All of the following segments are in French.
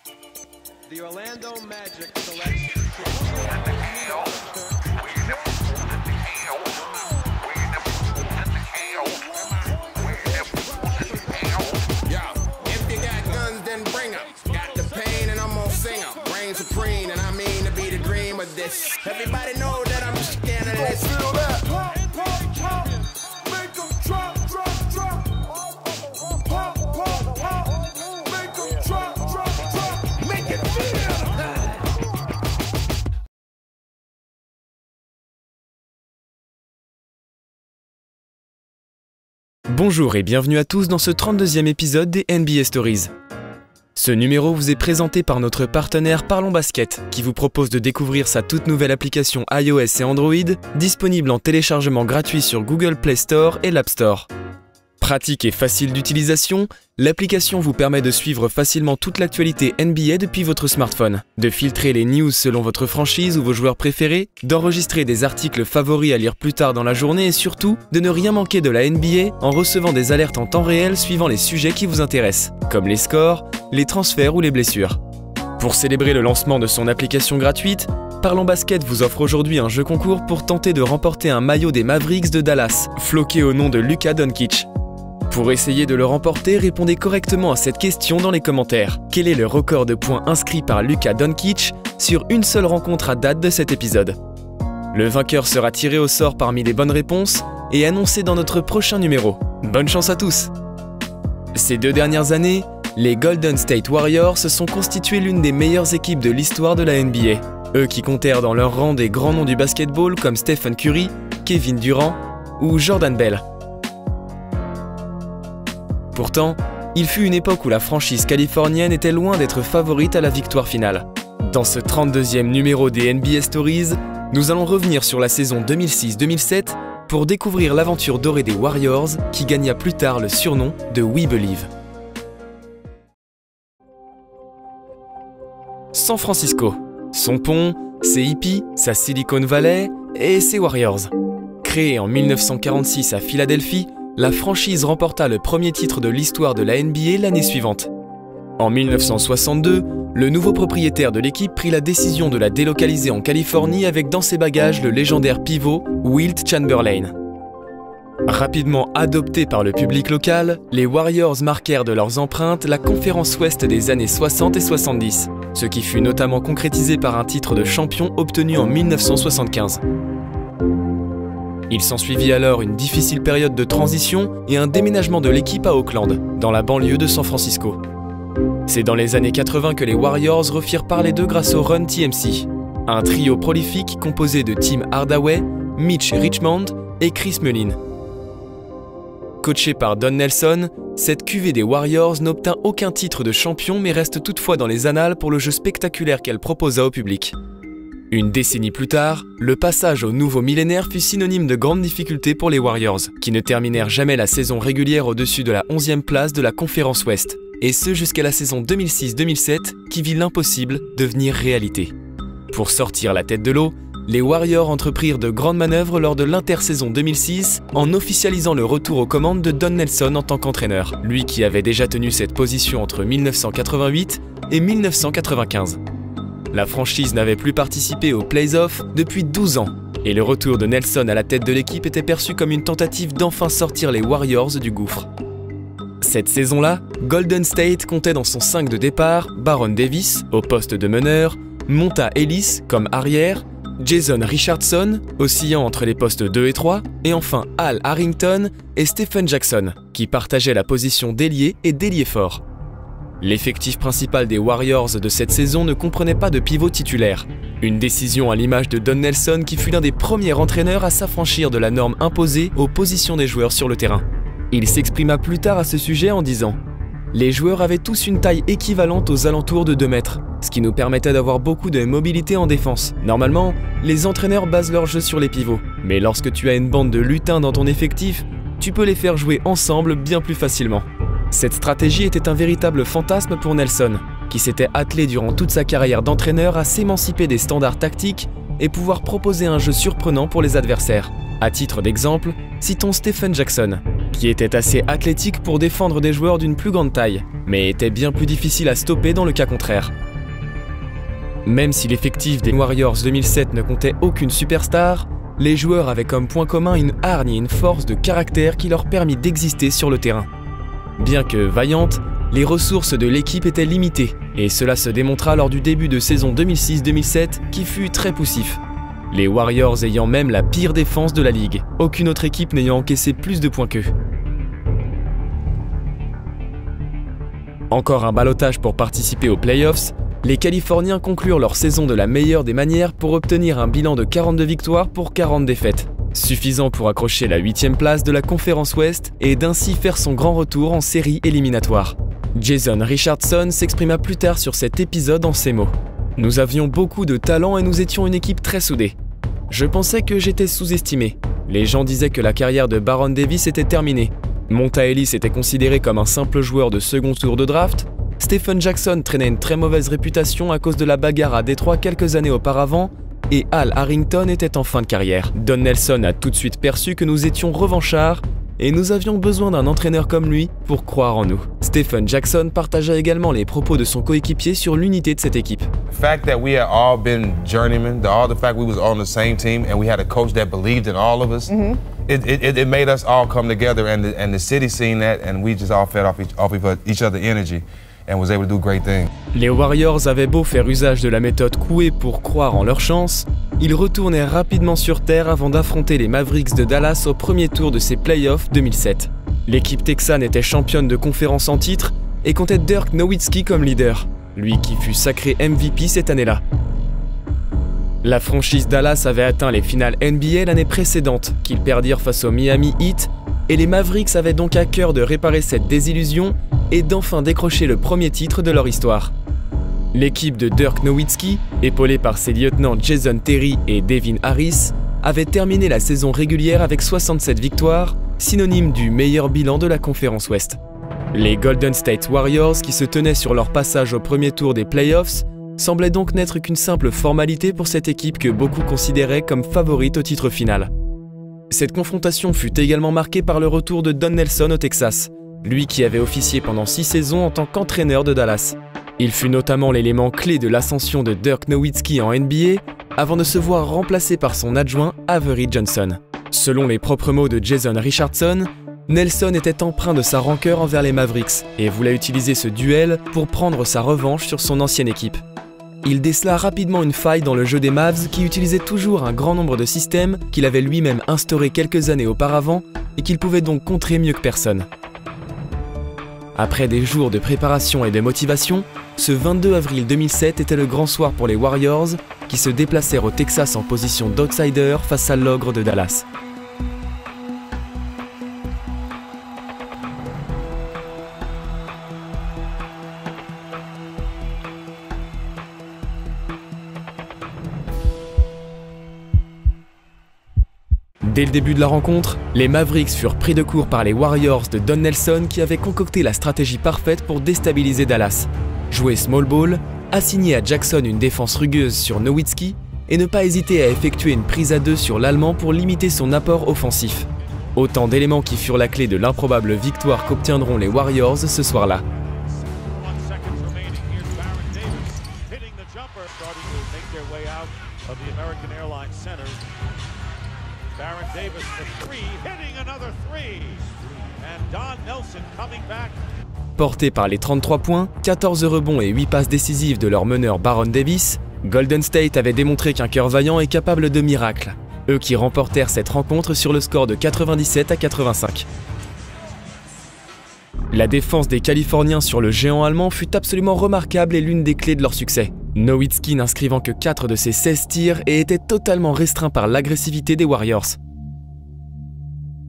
The Orlando Magic selects If you got guns, then bring 'em. Got the pain and I'm gonna sing 'em. Reign supreme and I mean to be the dream of this. Everybody know that I'm scandalous. Feel that. Pop, pop, pop. Make 'em drop, drop, drop. Pop, pop, pop. Make 'em drop, drop, drop. Make it feel. Bonjour et bienvenue à tous dans ce 32e épisode des NBA Stories. Ce numéro vous est présenté par notre partenaire Parlons Basket, qui vous propose de découvrir sa toute nouvelle application iOS et Android, disponible en téléchargement gratuit sur Google Play Store et l'App Store. Pratique et facile d'utilisation, l'application vous permet de suivre facilement toute l'actualité NBA depuis votre smartphone, de filtrer les news selon votre franchise ou vos joueurs préférés, d'enregistrer des articles favoris à lire plus tard dans la journée et surtout, de ne rien manquer de la NBA en recevant des alertes en temps réel suivant les sujets qui vous intéressent, comme les scores, les transferts ou les blessures. Pour célébrer le lancement de son application gratuite, Parlons Basket vous offre aujourd'hui un jeu concours pour tenter de remporter un maillot des Mavericks de Dallas, floqué au nom de Luka Doncic. Pour essayer de le remporter, répondez correctement à cette question dans les commentaires. Quel est le record de points inscrits par Luka Doncic sur une seule rencontre à date de cet épisode? Le vainqueur sera tiré au sort parmi les bonnes réponses et annoncé dans notre prochain numéro. Bonne chance à tous! Ces 2 dernières années, les Golden State Warriors se sont constitués l'une des meilleures équipes de l'histoire de la NBA. Eux qui comptèrent dans leur rang des grands noms du basketball comme Stephen Curry, Kevin Durant ou Jordan Bell. Pourtant, il fut une époque où la franchise californienne était loin d'être favorite à la victoire finale. Dans ce 32e numéro des NBA Stories, nous allons revenir sur la saison 2006-2007 pour découvrir l'aventure dorée des Warriors qui gagna plus tard le surnom de We Believe. San Francisco, son pont, ses hippies, sa Silicon Valley et ses Warriors. Créée en 1946 à Philadelphie, la franchise remporta le premier titre de l'histoire de la NBA l'année suivante. En 1962, le nouveau propriétaire de l'équipe prit la décision de la délocaliser en Californie avec dans ses bagages le légendaire pivot Wilt Chamberlain. Rapidement adoptés par le public local, les Warriors marquèrent de leurs empreintes la conférence Ouest des années 60 et 70, ce qui fut notamment concrétisé par un titre de champion obtenu en 1975. Il s'ensuivit alors une difficile période de transition et un déménagement de l'équipe à Oakland, dans la banlieue de San Francisco. C'est dans les années 80 que les Warriors refirent parler d'eux grâce au Run TMC, un trio prolifique composé de Tim Hardaway, Mitch Richmond et Chris Mullin. Coaché par Don Nelson, cette cuvée des Warriors n'obtint aucun titre de champion mais reste toutefois dans les annales pour le jeu spectaculaire qu'elle proposa au public. Une décennie plus tard, le passage au nouveau millénaire fut synonyme de grandes difficultés pour les Warriors, qui ne terminèrent jamais la saison régulière au-dessus de la 11e place de la conférence Ouest, et ce jusqu'à la saison 2006-2007 qui vit l'impossible devenir réalité. Pour sortir la tête de l'eau, les Warriors entreprirent de grandes manœuvres lors de l'intersaison 2006 en officialisant le retour aux commandes de Don Nelson en tant qu'entraîneur, lui qui avait déjà tenu cette position entre 1988 et 1995. La franchise n'avait plus participé aux playoffs depuis 12 ans, et le retour de Nelson à la tête de l'équipe était perçu comme une tentative d'enfin sortir les Warriors du gouffre. Cette saison-là, Golden State comptait dans son 5 de départ Baron Davis au poste de meneur, Monta Ellis comme arrière, Jason Richardson oscillant entre les postes 2 et 3, et enfin Al Harrington et Stephen Jackson qui partageaient la position d'ailier et d'ailier fort. L'effectif principal des Warriors de cette saison ne comprenait pas de pivot titulaire. Une décision à l'image de Don Nelson qui fut l'un des premiers entraîneurs à s'affranchir de la norme imposée aux positions des joueurs sur le terrain. Il s'exprima plus tard à ce sujet en disant « Les joueurs avaient tous une taille équivalente aux alentours de 2 mètres, ce qui nous permettait d'avoir beaucoup de mobilité en défense. Normalement, les entraîneurs basent leur jeu sur les pivots, mais lorsque tu as une bande de lutins dans ton effectif, tu peux les faire jouer ensemble bien plus facilement. » Cette stratégie était un véritable fantasme pour Nelson, qui s'était attelé durant toute sa carrière d'entraîneur à s'émanciper des standards tactiques et pouvoir proposer un jeu surprenant pour les adversaires. À titre d'exemple, citons Stephen Jackson, qui était assez athlétique pour défendre des joueurs d'une plus grande taille, mais était bien plus difficile à stopper dans le cas contraire. Même si l'effectif des Warriors 2007 ne comptait aucune superstar, les joueurs avaient comme point commun une hargne et une force de caractère qui leur permit d'exister sur le terrain. Bien que vaillantes, les ressources de l'équipe étaient limitées, et cela se démontra lors du début de saison 2006-2007 qui fut très poussif. Les Warriors ayant même la pire défense de la ligue, aucune autre équipe n'ayant encaissé plus de points qu'eux. Encore un ballottage pour participer aux playoffs, les Californiens conclurent leur saison de la meilleure des manières pour obtenir un bilan de 42 victoires pour 40 défaites, suffisant pour accrocher la 8e place de la conférence Ouest et d'ainsi faire son grand retour en série éliminatoire. Jason Richardson s'exprima plus tard sur cet épisode en ces mots. « Nous avions beaucoup de talent et nous étions une équipe très soudée. Je pensais que j'étais sous-estimé. Les gens disaient que la carrière de Baron Davis était terminée. Monta Ellis était considéré comme un simple joueur de second tour de draft. Stephen Jackson traînait une très mauvaise réputation à cause de la bagarre à Détroit quelques années auparavant et Al Harrington était en fin de carrière. Don Nelson a tout de suite perçu que nous étions revanchards et nous avions besoin d'un entraîneur comme lui pour croire en nous. » Stephen Jackson partagea également les propos de son coéquipier sur l'unité de cette équipe. The fact that we had all been journeymen, the fact we was on the same team and we had a coach that believed in all of us, it made us all come together and the city seen that and we just all fed off each other's energy and was able to do great things. Les Warriors avaient beau faire usage de la méthode Coué pour croire en leur chance, ils retournèrent rapidement sur terre avant d'affronter les Mavericks de Dallas au premier tour de ces playoffs 2007. L'équipe texane était championne de conférence en titre et comptait Dirk Nowitzki comme leader, lui qui fut sacré MVP cette année-là. La franchise Dallas avait atteint les finales NBA l'année précédente, qu'ils perdirent face au Miami Heat, et les Mavericks avaient donc à cœur de réparer cette désillusion et d'enfin décrocher le premier titre de leur histoire. L'équipe de Dirk Nowitzki, épaulée par ses lieutenants Jason Terry et Devin Harris, avait terminé la saison régulière avec 67 victoires, synonyme du meilleur bilan de la conférence Ouest. Les Golden State Warriors, qui se tenaient sur leur passage au premier tour des playoffs, semblaient donc n'être qu'une simple formalité pour cette équipe que beaucoup considéraient comme favorite au titre final. Cette confrontation fut également marquée par le retour de Don Nelson au Texas, lui qui avait officié pendant 6 saisons en tant qu'entraîneur de Dallas. Il fut notamment l'élément clé de l'ascension de Dirk Nowitzki en NBA, avant de se voir remplacé par son adjoint Avery Johnson. Selon les propres mots de Jason Richardson, Nelson était empreint de sa rancœur envers les Mavericks et voulait utiliser ce duel pour prendre sa revanche sur son ancienne équipe. Il décela rapidement une faille dans le jeu des Mavs qui utilisait toujours un grand nombre de systèmes qu'il avait lui-même instaurés quelques années auparavant et qu'il pouvait donc contrer mieux que personne. Après des jours de préparation et de motivation, ce 22 avril 2007 était le grand soir pour les Warriors qui se déplacèrent au Texas en position d'outsider face à l'ogre de Dallas. Dès le début de la rencontre, les Mavericks furent pris de court par les Warriors de Don Nelson qui avaient concocté la stratégie parfaite pour déstabiliser Dallas. Jouer small ball, assigner à Jackson une défense rugueuse sur Nowitzki et ne pas hésiter à effectuer une prise à 2 sur l'Allemand pour limiter son apport offensif. Autant d'éléments qui furent la clé de l'improbable victoire qu'obtiendront les Warriors ce soir-là. Baron Davis for 3, hitting another 3, and Don Nelson coming back. Portés par les 33 points, 14 rebonds et 8 passes décisives de leur meneur Baron Davis, Golden State avait démontré qu'un cœur vaillant est capable de miracles, eux qui remportèrent cette rencontre sur le score de 97-85. La défense des Californiens sur le géant allemand fut absolument remarquable et l'une des clés de leur succès. Nowitzki n'inscrivant que 4 de ses 16 tirs et était totalement restreint par l'agressivité des Warriors.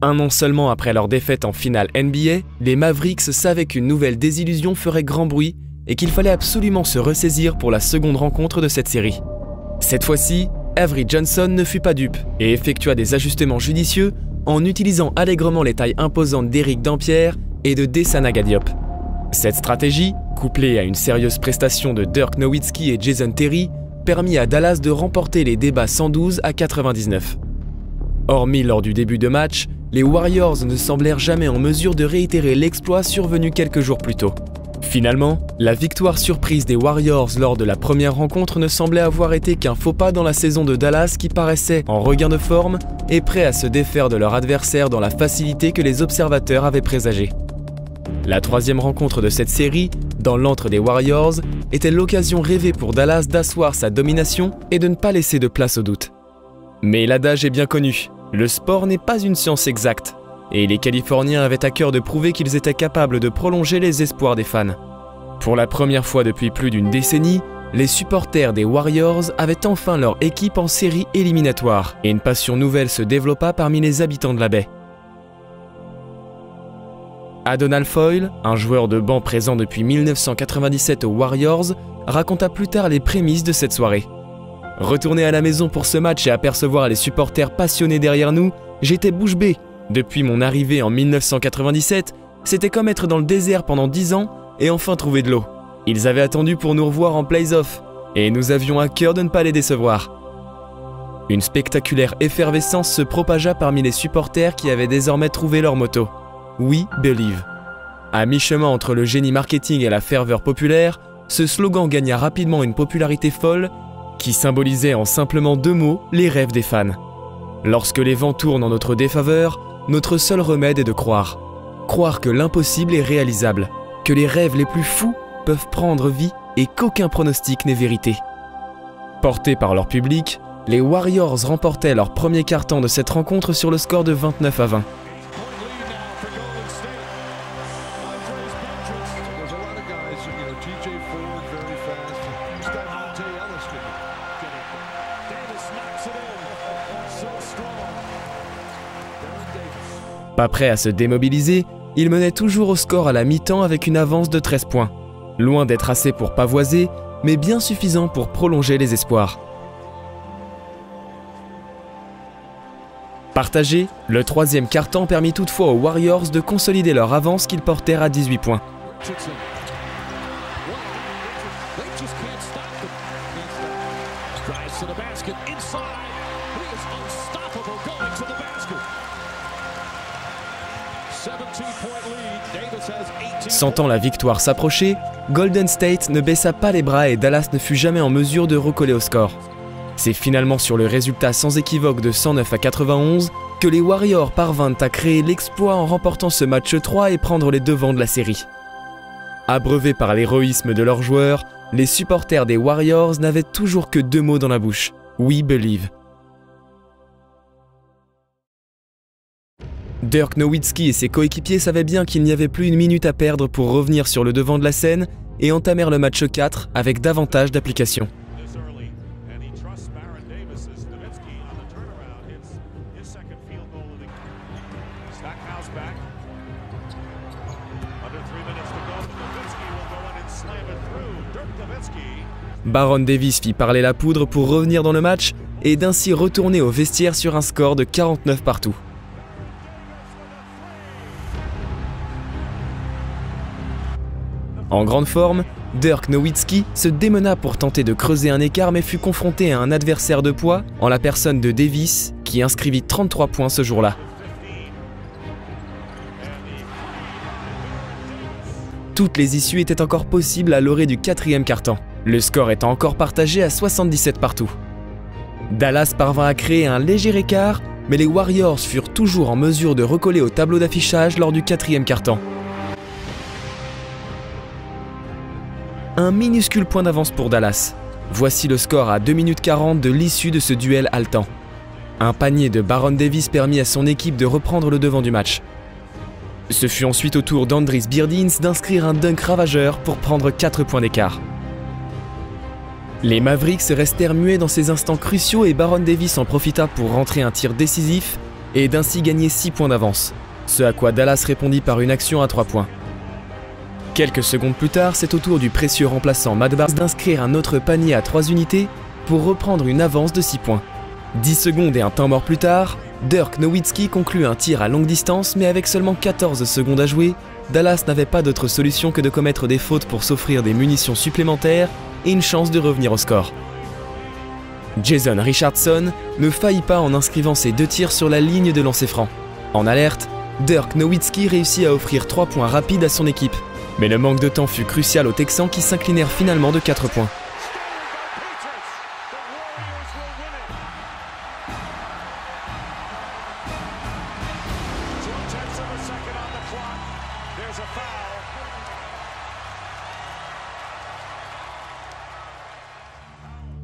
Un an seulement après leur défaite en finale NBA, les Mavericks savaient qu'une nouvelle désillusion ferait grand bruit et qu'il fallait absolument se ressaisir pour la seconde rencontre de cette série. Cette fois-ci, Avery Johnson ne fut pas dupe et effectua des ajustements judicieux en utilisant allègrement les tailles imposantes d'Éric Dampierre et de Desanaga Diop. Cette stratégie, couplée à une sérieuse prestation de Dirk Nowitzki et Jason Terry, permit à Dallas de remporter les débats 112-99. Hormis lors du début de match, les Warriors ne semblèrent jamais en mesure de réitérer l'exploit survenu quelques jours plus tôt. Finalement, la victoire surprise des Warriors lors de la première rencontre ne semblait avoir été qu'un faux pas dans la saison de Dallas qui paraissait en regain de forme et prêt à se défaire de leur adversaire dans la facilité que les observateurs avaient présagée. La troisième rencontre de cette série, dans l'antre des Warriors, était l'occasion rêvée pour Dallas d'asseoir sa domination et de ne pas laisser de place au doute. Mais l'adage est bien connu, le sport n'est pas une science exacte. Et les Californiens avaient à cœur de prouver qu'ils étaient capables de prolonger les espoirs des fans. Pour la première fois depuis plus d'une décennie, les supporters des Warriors avaient enfin leur équipe en série éliminatoire et une passion nouvelle se développa parmi les habitants de la baie. Adonal Foyle, un joueur de banc présent depuis 1997 aux Warriors, raconta plus tard les prémices de cette soirée. « Retourner à la maison pour ce match et apercevoir les supporters passionnés derrière nous, j'étais bouche bée. Depuis mon arrivée en 1997, c'était comme être dans le désert pendant 10 ans et enfin trouver de l'eau. Ils avaient attendu pour nous revoir en playoff et nous avions à cœur de ne pas les décevoir. » Une spectaculaire effervescence se propagea parmi les supporters qui avaient désormais trouvé leur motto « We Believe ». À mi-chemin entre le génie marketing et la ferveur populaire, ce slogan gagna rapidement une popularité folle qui symbolisait en simplement 2 mots les rêves des fans. Lorsque les vents tournent en notre défaveur, notre seul remède est de croire. Croire que l'impossible est réalisable, que les rêves les plus fous peuvent prendre vie et qu'aucun pronostic n'est vérité. Portés par leur public, les Warriors remportaient leur premier quart-temps de cette rencontre sur le score de 29-20. Pas prêt à se démobiliser, il menait toujours au score à la mi-temps avec une avance de 13 points. Loin d'être assez pour pavoiser, mais bien suffisant pour prolonger les espoirs. Partagé, le troisième quart-temps permit toutefois aux Warriors de consolider leur avance qu'ils portèrent à 18 points. Sentant la victoire s'approcher, Golden State ne baissa pas les bras et Dallas ne fut jamais en mesure de recoller au score. C'est finalement sur le résultat sans équivoque de 109-91 que les Warriors parvinrent à créer l'exploit en remportant ce match 3 et prendre les devants de la série. Abreuvés par l'héroïsme de leurs joueurs, les supporters des Warriors n'avaient toujours que 2 mots dans la bouche : We Believe. Dirk Nowitzki et ses coéquipiers savaient bien qu'il n'y avait plus une minute à perdre pour revenir sur le devant de la scène et entamèrent le match 4 avec davantage d'application. Baron Davis fit parler la poudre pour revenir dans le match et d'ainsi retourner au vestiaire sur un score de 49 partout. En grande forme, Dirk Nowitzki se démena pour tenter de creuser un écart mais fut confronté à un adversaire de poids en la personne de Davis qui inscrivit 33 points ce jour-là. Toutes les issues étaient encore possibles à l'orée du 4e quart-temps, le score étant encore partagé à 77 partout. Dallas parvint à créer un léger écart, mais les Warriors furent toujours en mesure de recoller au tableau d'affichage lors du 4e quart-temps. Un minuscule point d'avance pour Dallas. Voici le score à 2 minutes 40 de l'issue de ce duel haletant. Un panier de Baron Davis permit à son équipe de reprendre le devant du match. Ce fut ensuite au tour d'Andris Bierdeens d'inscrire un dunk ravageur pour prendre 4 points d'écart. Les Mavericks restèrent muets dans ces instants cruciaux et Baron Davis en profita pour rentrer un tir décisif et d'ainsi gagner 6 points d'avance. Ce à quoi Dallas répondit par une action à 3 points. Quelques secondes plus tard, c'est au tour du précieux remplaçant Matt Barnes d'inscrire un autre panier à 3 unités pour reprendre une avance de 6 points. 10 secondes et un temps mort plus tard, Dirk Nowitzki conclut un tir à longue distance mais avec seulement 14 secondes à jouer, Dallas n'avait pas d'autre solution que de commettre des fautes pour s'offrir des munitions supplémentaires et une chance de revenir au score. Jason Richardson ne faillit pas en inscrivant ses 2 tirs sur la ligne de lancer franc. En alerte, Dirk Nowitzki réussit à offrir 3 points rapides à son équipe. Mais le manque de temps fut crucial aux Texans qui s'inclinèrent finalement de 4 points.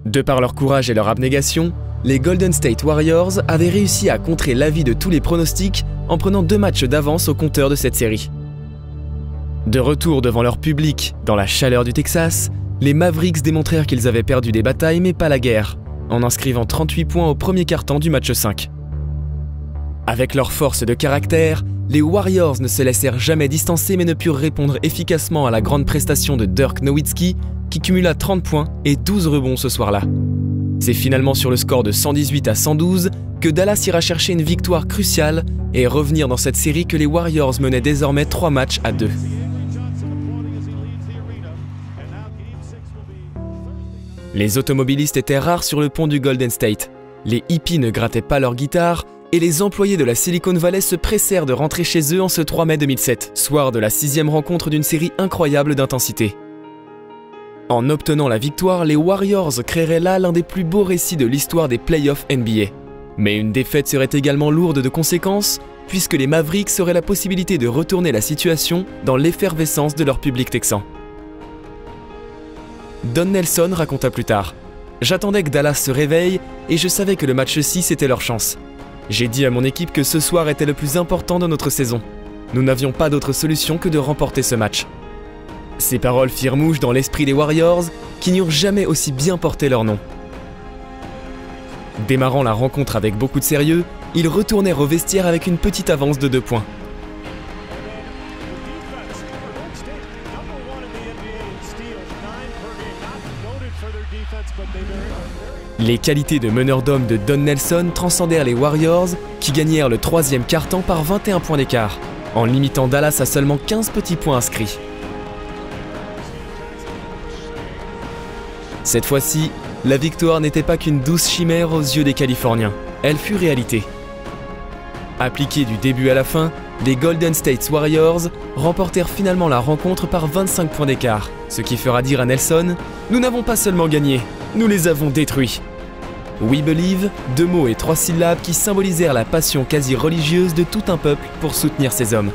De par leur courage et leur abnégation, les Golden State Warriors avaient réussi à contrer l'avis de tous les pronostics en prenant 2 matchs d'avance au compteur de cette série. De retour devant leur public, dans la chaleur du Texas, les Mavericks démontrèrent qu'ils avaient perdu des batailles mais pas la guerre, en inscrivant 38 points au premier quart-temps du match 5. Avec leur force de caractère, les Warriors ne se laissèrent jamais distancer mais ne purent répondre efficacement à la grande prestation de Dirk Nowitzki qui cumula 30 points et 12 rebonds ce soir-là. C'est finalement sur le score de 118 à 112 que Dallas ira chercher une victoire cruciale et revenir dans cette série que les Warriors menaient désormais 3 matchs à 2. Les automobilistes étaient rares sur le pont du Golden State. Les hippies ne grattaient pas leur guitare et les employés de la Silicon Valley se pressèrent de rentrer chez eux en ce 3 mai 2007, soir de la 6e rencontre d'une série incroyable d'intensité. En obtenant la victoire, les Warriors créeraient là l'un des plus beaux récits de l'histoire des playoffs NBA. Mais une défaite serait également lourde de conséquences, puisque les Mavericks auraient la possibilité de retourner la situation dans l'effervescence de leur public texan. Don Nelson raconta plus tard « J'attendais que Dallas se réveille et je savais que le match 6 était leur chance. J'ai dit à mon équipe que ce soir était le plus important de notre saison. Nous n'avions pas d'autre solution que de remporter ce match. » Ces paroles firent mouche dans l'esprit des Warriors, qui n'eurent jamais aussi bien porté leur nom. Démarrant la rencontre avec beaucoup de sérieux, ils retournèrent au vestiaire avec une petite avance de 2 points. Les qualités de meneur d'homme de Don Nelson transcendèrent les Warriors, qui gagnèrent le 3e quart-temps par 21 points d'écart, en limitant Dallas à seulement 15 petits points inscrits. Cette fois-ci, la victoire n'était pas qu'une douce chimère aux yeux des Californiens, elle fut réalité. Appliqués du début à la fin, les Golden State Warriors remportèrent finalement la rencontre par 25 points d'écart, ce qui fera dire à Nelson « Nous n'avons pas seulement gagné, nous les avons détruits ». We Believe, 2 mots et 3 syllabes qui symbolisèrent la passion quasi religieuse de tout un peuple pour soutenir ces hommes.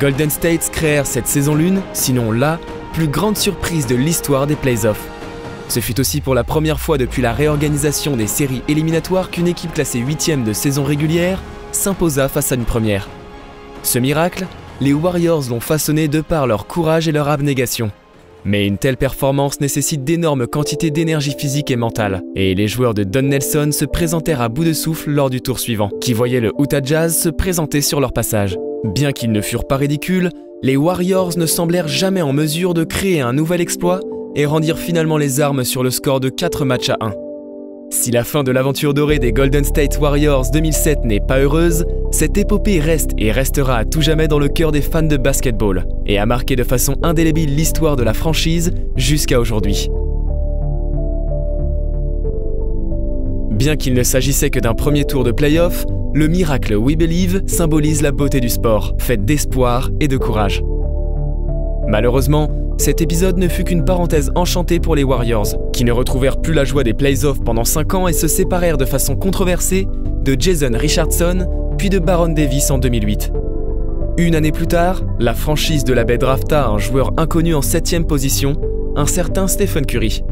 Golden State créèrent cette saison l'une, sinon la, plus grande surprise de l'histoire des playoffs. Ce fut aussi pour la première fois depuis la réorganisation des séries éliminatoires qu'une équipe classée 8e de saison régulière s'imposa face à une première. Ce miracle, les Warriors l'ont façonné de par leur courage et leur abnégation. Mais une telle performance nécessite d'énormes quantités d'énergie physique et mentale, et les joueurs de Don Nelson se présentèrent à bout de souffle lors du tour suivant, qui voyait le Utah Jazz se présenter sur leur passage. Bien qu'ils ne furent pas ridicules, les Warriors ne semblèrent jamais en mesure de créer un nouvel exploit et rendirent finalement les armes sur le score de 4 matchs à 1. Si la fin de l'aventure dorée des Golden State Warriors 2007 n'est pas heureuse, cette épopée reste et restera à tout jamais dans le cœur des fans de basketball et a marqué de façon indélébile l'histoire de la franchise jusqu'à aujourd'hui. Bien qu'il ne s'agissait que d'un premier tour de play-off, le miracle We Believe symbolise la beauté du sport, faite d'espoir et de courage. Malheureusement, cet épisode ne fut qu'une parenthèse enchantée pour les Warriors, qui ne retrouvèrent plus la joie des playoffs pendant 5 ans et se séparèrent de façon controversée de Jason Richardson, puis de Baron Davis en 2008. Une année plus tard, la franchise de la baie drafta un joueur inconnu en 7e position, un certain Stephen Curry.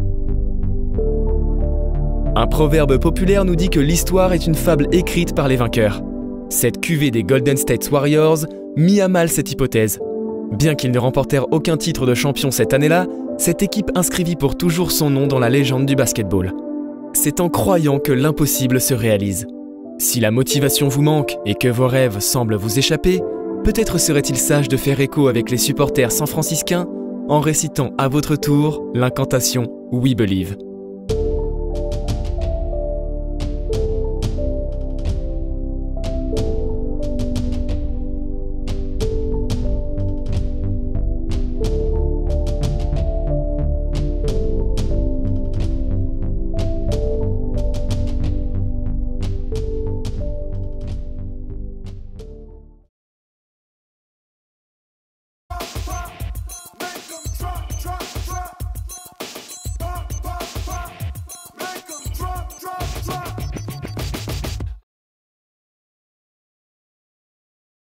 Un proverbe populaire nous dit que l'histoire est une fable écrite par les vainqueurs. Cette cuvée des Golden State Warriors mit à mal cette hypothèse. Bien qu'ils ne remportèrent aucun titre de champion cette année-là, cette équipe inscrivit pour toujours son nom dans la légende du basketball. C'est en croyant que l'impossible se réalise. Si la motivation vous manque et que vos rêves semblent vous échapper, peut-être serait-il sage de faire écho avec les supporters san-franciscains en récitant à votre tour l'incantation We Believe.